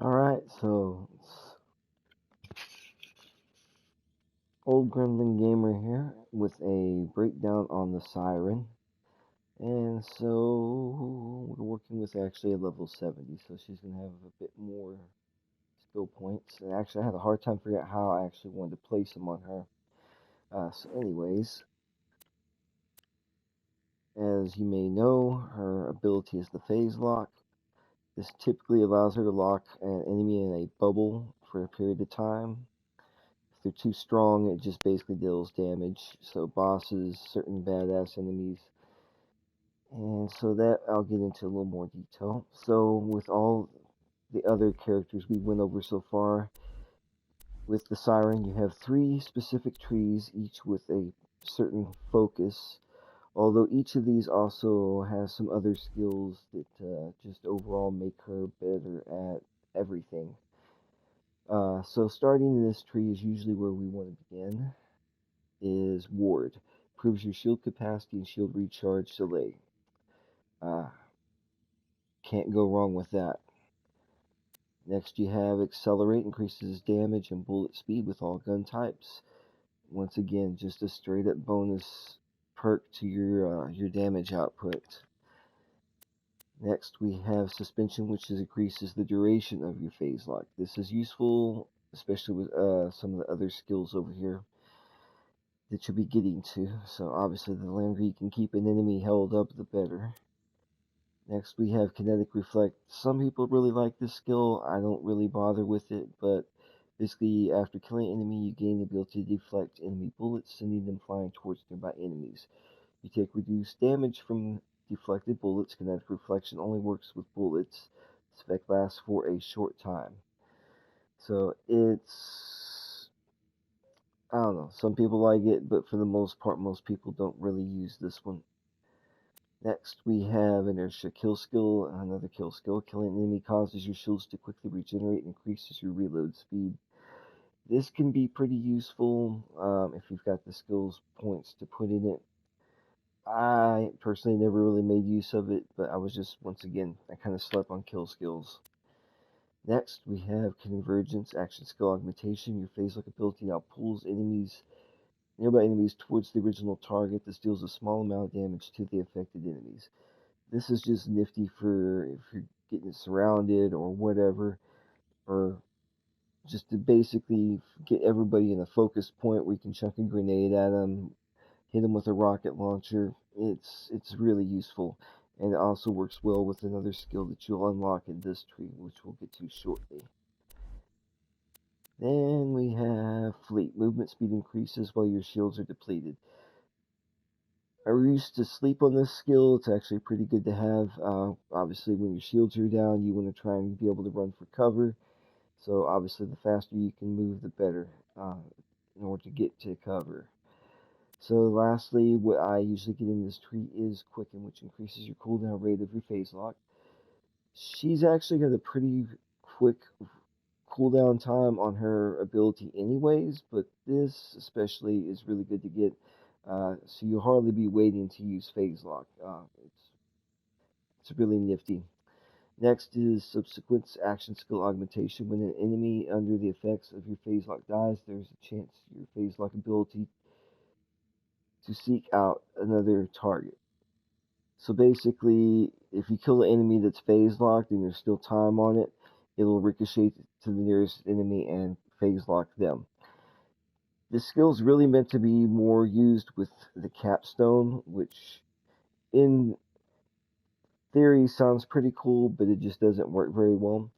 Alright, so it's old Gremlin Gamer here with a breakdown on the Siren. And so we're working with actually a level 70, so she's going to have a bit more skill points. And actually, I had a hard time figuring out how I actually wanted to place them on her. Anyways, as you may know, her ability is the Phase Lock. This typically allows her to lock an enemy in a bubble for a period of time. If they're too strong, it just basically deals damage. So bosses, certain badass enemies. And so that I'll get into a little more detail. So with all the other characters we went over so far, with the Siren you have 3 specific trees, each with a certain focus. Although each of these also has some other skills that just overall make her better at everything. So starting in this tree is usually where we want to begin. Is Ward. Improves your shield capacity and shield recharge delay. Uh, can't go wrong with that. Next you have Accelerate, increases damage and bullet speed with all gun types. Once again, just a straight up bonus perk to your damage output. Next we have Suspension, which increases the duration of your phase lock. This is useful, especially with some of the other skills over here that you'll be getting to. So obviously the longer you can keep an enemy held up, the better. Next we have Kinetic Reflect. Some people really like this skill. I don't really bother with it, but basically after killing an enemy you gain the ability to deflect enemy bullets, sending them flying towards nearby enemies. You take reduced damage from deflected bullets. Kinetic Reflection only works with bullets. This effect lasts for a short time. So I don't know, some people like it, but for the most part most people don't really use this one. Next, we have Inertia Kill Skill, another kill skill. Killing an enemy causes your shields to quickly regenerate and increases your reload speed. This can be pretty useful if you've got the skills points to put in it. I personally never really made use of it, but I was just, once again, I kind of slept on kill skills. Next, we have Convergence, Action Skill Augmentation. Your phase lock ability now pulls nearby enemies towards the original target. This deals a small amount of damage to the affected enemies. This is just nifty for if you're getting surrounded or whatever, or just to basically get everybody in a focus point where you can chuck a grenade at them, hit them with a rocket launcher. It's really useful, and it also works well with another skill that you'll unlock in this tree, which we'll get to shortly. Then we have Fleet. Movement speed increases while your shields are depleted. I used to sleep on this skill. It's actually pretty good to have. Obviously, when your shields are down, you want to try and be able to run for cover. So obviously, the faster you can move, the better in order to get to cover. So lastly, what I usually get in this tree is Quicken, which increases your cooldown rate of your phase lock. She's actually got a pretty quick cooldown time on her ability anyways, but this especially is really good to get. So you'll hardly be waiting to use phase lock. It's really nifty. Next is Subsequent Action Skill Augmentation. When an enemy under the effects of your phase lock dies, there's a chance your phase lock ability to seek out another target. So basically, if you kill an enemy that's phase locked and there's still time on it, it'll ricochet to the nearest enemy and phase lock them. This skill is really meant to be more used with the capstone, which in theory sounds pretty cool, but it just doesn't work very well.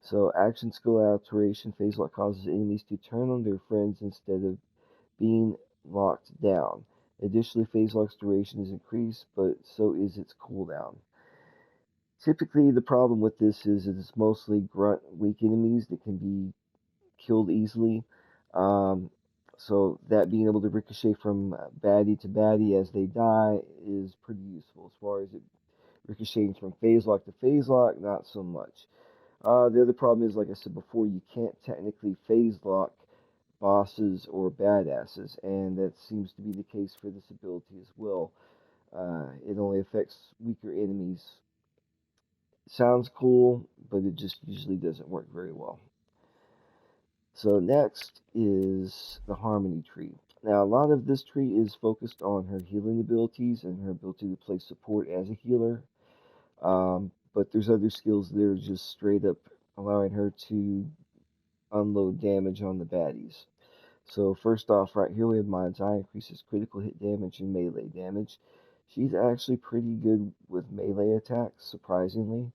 So action skill alteration, phase lock causes enemies to turn on their friends instead of being locked down. Additionally, phase lock's duration is increased, but so is its cooldown. Typically, the problem with this is it's mostly grunt weak enemies that can be killed easily. So that being able to ricochet from baddie to baddie as they die is pretty useful. As far as it ricocheting from phase lock to phase lock, not so much. The other problem is, like I said before, you can't technically phase lock bosses or badasses, and that seems to be the case for this ability as well. It only affects weaker enemies. Sounds cool, but it just usually doesn't work very well. So next is the Harmony tree. Now, a lot of this tree is focused on her healing abilities and her ability to play support as a healer. But there's other skills that are just straight up allowing her to unload damage on the baddies. So first off, right here we have Mind's Eye, increases critical hit damage and melee damage. She's actually pretty good with melee attacks, surprisingly.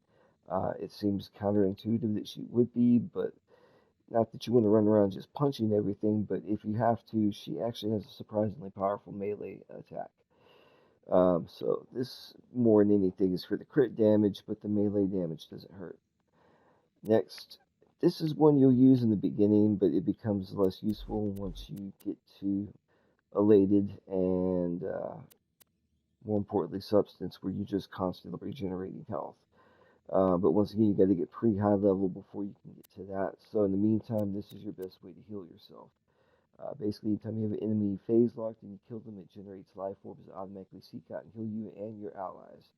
It seems counterintuitive that she would be, but not that you want to run around just punching everything, but if you have to, she actually has a surprisingly powerful melee attack. So this, more than anything, is for the crit damage, but the melee damage doesn't hurt. Next, this is one you'll use in the beginning, but it becomes less useful once you get to Elated and, more importantly, Substance, where you're just constantly regenerating health. But once again, you got to get pretty high level before you can get to that. So in the meantime, this is your best way to heal yourself. Basically, anytime you have an enemy phase locked and you kill them, it generates life orbs that automatically seek out and heal you and your allies.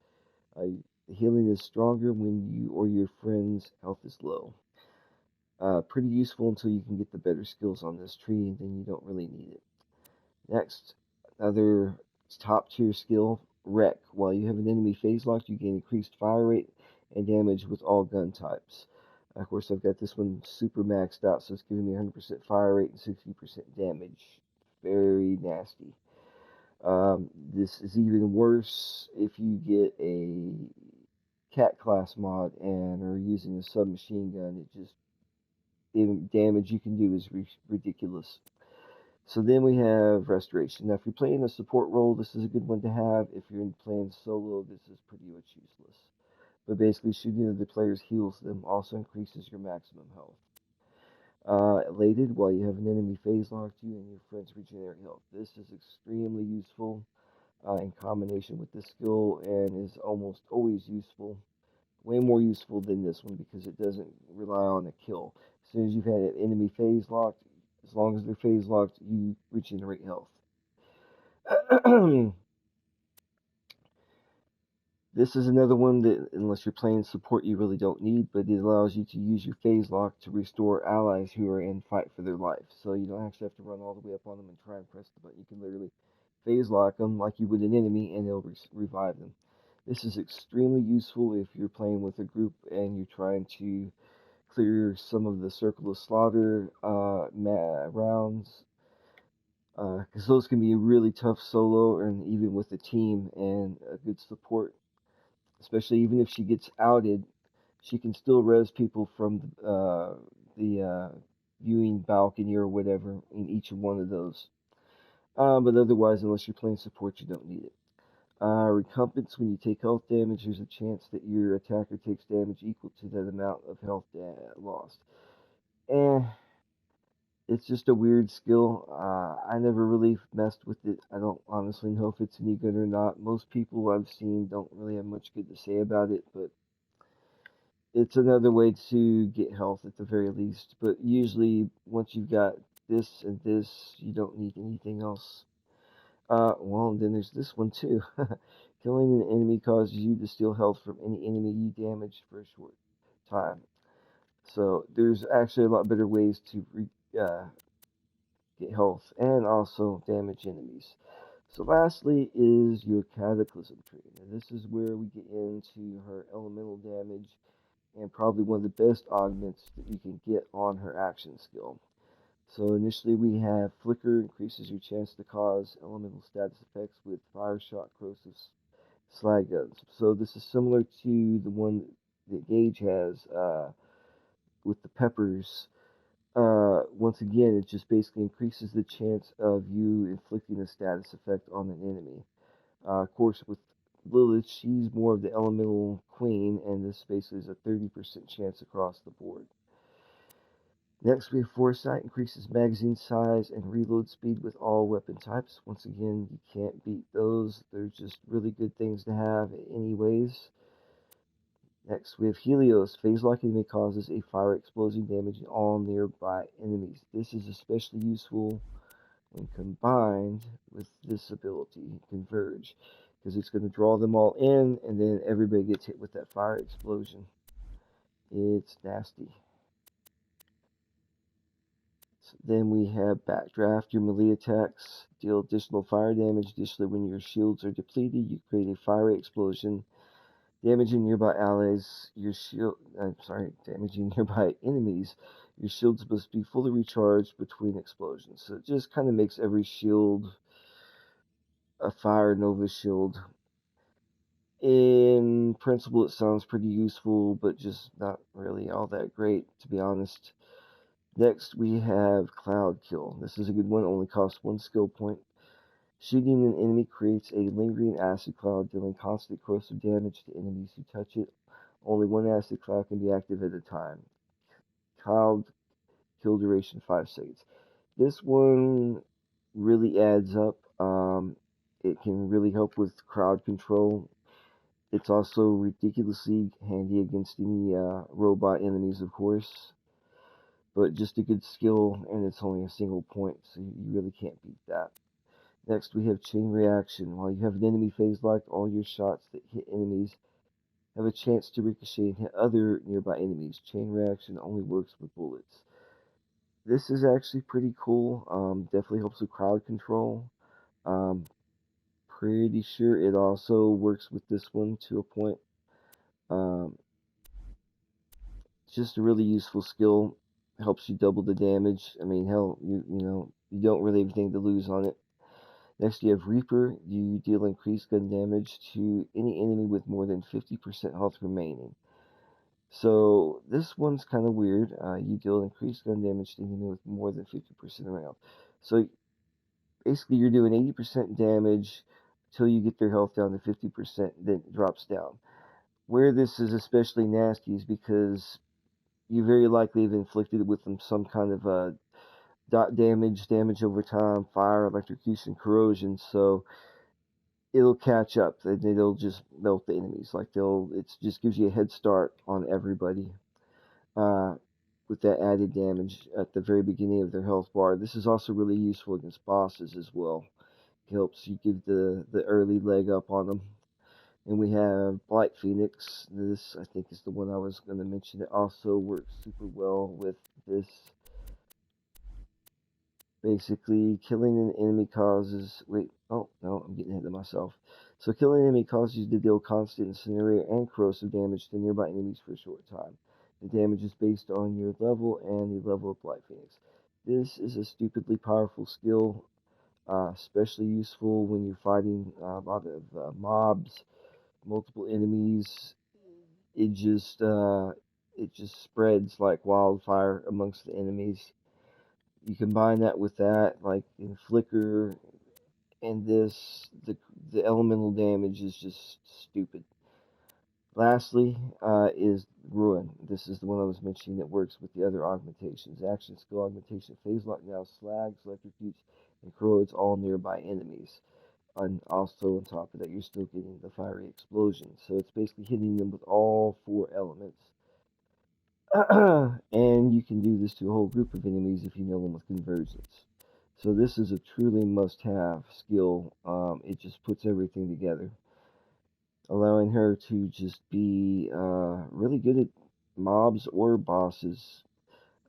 The healing is stronger when you or your friend's health is low. Pretty useful until you can get the better skills on this tree, and then you don't really need it. Next, another top tier skill, Wreck. While you have an enemy phase locked, you gain increased fire rate and damage with all gun types. Of course, I've got this one super maxed out, so it's giving me 100% fire rate and 60% damage. Very nasty. This is even worse if you get a cat class mod and are using a submachine gun. It just, the damage you can do is ridiculous. So then we have Restoration. Now, if you're playing a support role, this is a good one to have. If you're playing solo, this is pretty much useless. But basically, shooting other players heals them, also increases your maximum health. Elated, while you have an enemy phase locked, you and your friends regenerate health. This is extremely useful in combination with this skill and is almost always useful. Way more useful than this one because it doesn't rely on a kill. As soon as you've had an enemy phase locked, as long as they're phase locked, you regenerate health. This is another one that, unless you're playing support, you really don't need, but it allows you to use your phase lock to restore allies who are in fight for their life. So you don't actually have to run all the way up on them and try and press the button. You can literally phase lock them like you would an enemy, and it'll revive them. This is extremely useful if you're playing with a group and you're trying to clear some of the Circle of Slaughter rounds, because those can be really tough solo and even with a team and a good support. Especially even if she gets outed, she can still res people from the viewing balcony or whatever in each one of those. But otherwise, unless you're playing support, you don't need it. Recompense, when you take health damage, there's a chance that your attacker takes damage equal to that amount of health lost. And it's just a weird skill. I never really messed with it. I don't honestly know if it's any good or not. Most people I've seen don't really have much good to say about it, but it's another way to get health at the very least. But usually, once you've got this and this, you don't need anything else. Well, and then there's this one too. Killing an enemy causes you to steal health from any enemy you damage for a short time. So there's actually a lot better ways to get health and also damage enemies. So lastly is your Cataclysm tree. Now this is where we get into her elemental damage and probably one of the best augments that you can get on her action skill. So initially we have Flicker, increases your chance to cause elemental status effects with Fire Shot, Corrosive Slag Guns. So this is similar to the one that Gage has with the Peppers. Once again, it just basically increases the chance of you inflicting a status effect on an enemy. Of course, with Lilith, she's more of the elemental queen, and this basically is a 30% chance across the board. Next, we have Foresight, increases magazine size and reload speed with all weapon types. Once again, you can't beat those. They're just really good things to have anyways. Next, we have Helios. Phase lock enemy causes a fire explosion damaging all nearby enemies. This is especially useful when combined with this ability, Converge, because it's going to draw them all in, and then everybody gets hit with that fire explosion. It's nasty. So then we have Backdraft. Your melee attacks deal additional fire damage. Additionally, when your shields are depleted, you create a fire explosion, damaging nearby allies. Damaging nearby enemies. Your shields must be fully recharged between explosions. So it just kind of makes every shield a fire nova shield. In principle, it sounds pretty useful, but just not really all that great, to be honest. Next, we have Cloud Kill. This is a good one, only costs 1 skill point. Shooting an enemy creates a lingering acid cloud, dealing constant corrosive damage to enemies who touch it. Only one acid cloud can be active at a time. Cloud Kill duration 5 seconds. This one really adds up. It can really help with crowd control. It's also ridiculously handy against any robot enemies, of course, but just a good skill, and it's only a single point, so you really can't beat that. Next, we have Chain Reaction. While you have an enemy phase locked, all your shots that hit enemies have a chance to ricochet and hit other nearby enemies. Chain Reaction only works with bullets. This is actually pretty cool. Definitely helps with crowd control. Um, Pretty sure it also works with this one to a point. Um, just a really useful skill. Helps you double the damage. I mean, hell, you don't really have anything to lose on it. Next, you have Reaper. You deal increased gun damage to any enemy with more than 50% health remaining. So this one's kind of weird. You deal increased gun damage to enemy with more than 50% of health. So basically, you're doing 80% damage until you get their health down to 50%, then it drops down. Where this is especially nasty is because you very likely have inflicted with them some kind of dot damage over time, fire, electrocution, corrosion. So it'll catch up. It'll just melt the enemies. It just gives you a head start on everybody uh, with that added damage at the very beginning of their health bar. This is also really useful against bosses as well. It helps you give the early leg up on them. And we have Blight Phoenix. This, I think, is the one I was going to mention. It also works super well with this. Basically, killing an enemy causes. Wait, oh no, I'm getting ahead of myself. So, killing an enemy causes you to deal constant incendiary and corrosive damage to nearby enemies for a short time. The damage is based on your level and the level of Blight Phoenix. This is a stupidly powerful skill, especially useful when you're fighting a lot of mobs, multiple enemies. It just spreads like wildfire amongst the enemies. You combine that with that, like in Flicker, and the elemental damage is just stupid. Lastly, is Ruin. This is the one I was mentioning that works with the other augmentations. Action skill augmentation, phase lock now slags, electrocutes, and corrodes all nearby enemies. And also on top of that, you're still getting the fiery explosion. So it's basically hitting them with all 4 elements. And you can do this to a whole group of enemies if you know them with convergence. So this is a truly must-have skill. It just puts everything together, allowing her to just be really good at mobs or bosses.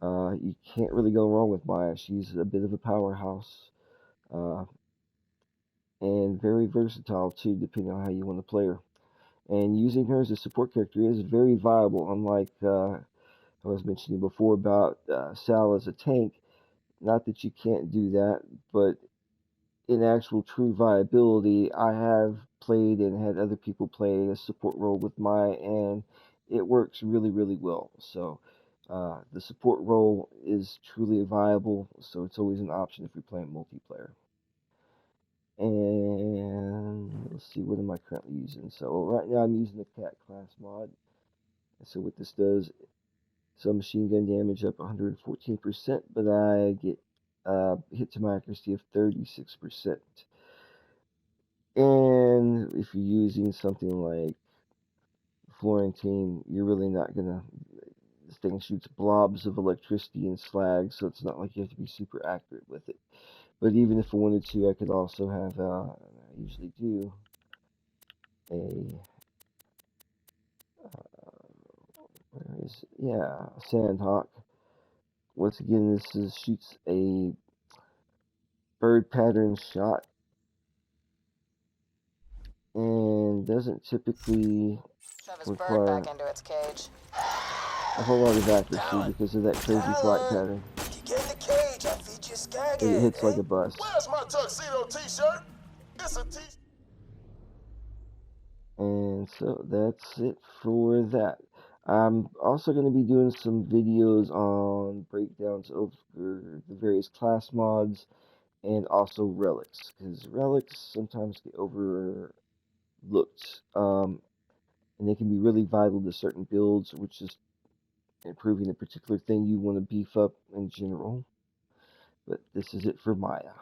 You can't really go wrong with Maya. She's a bit of a powerhouse, uh, and very versatile too, depending on how you want to play her. And using her as a support character is very viable, unlike I was mentioning before about Sal as a tank. Not that you can't do that, but in actual true viability, I have played and had other people play a support role with Maya, and it works really, really well. So the support role is truly viable, so it's always an option if you're playing multiplayer. And let's see, what am I currently using? So right now I'm using the cat class mod. So what this does, so machine gun damage up 114%, but I get hit to my accuracy of 36%. And if you're using something like Florentine, you're really not gonna. This thing shoots blobs of electricity and slag, so it's not like you have to be super accurate with it. But even if I wanted to, I could also have, I usually do, a Where is it? Yeah, Sandhawk. Once again, shoots a bird pattern shot and doesn't typically Shove his bird back require into its cage. a whole lot of accuracy Talon! because of that crazy flight Talon! pattern. You get in the cage, I'll feed you a skag But it egg, hits eh? like a bus. Where's my tuxedo t-shirt? It's a t-shirt. And so that's it for that. I'm also going to be doing some videos on breakdowns of the various class mods and also relics, because relics sometimes get overlooked, and they can be really vital to certain builds, which is improving a particular thing you want to beef up in general. But this is it for Maya.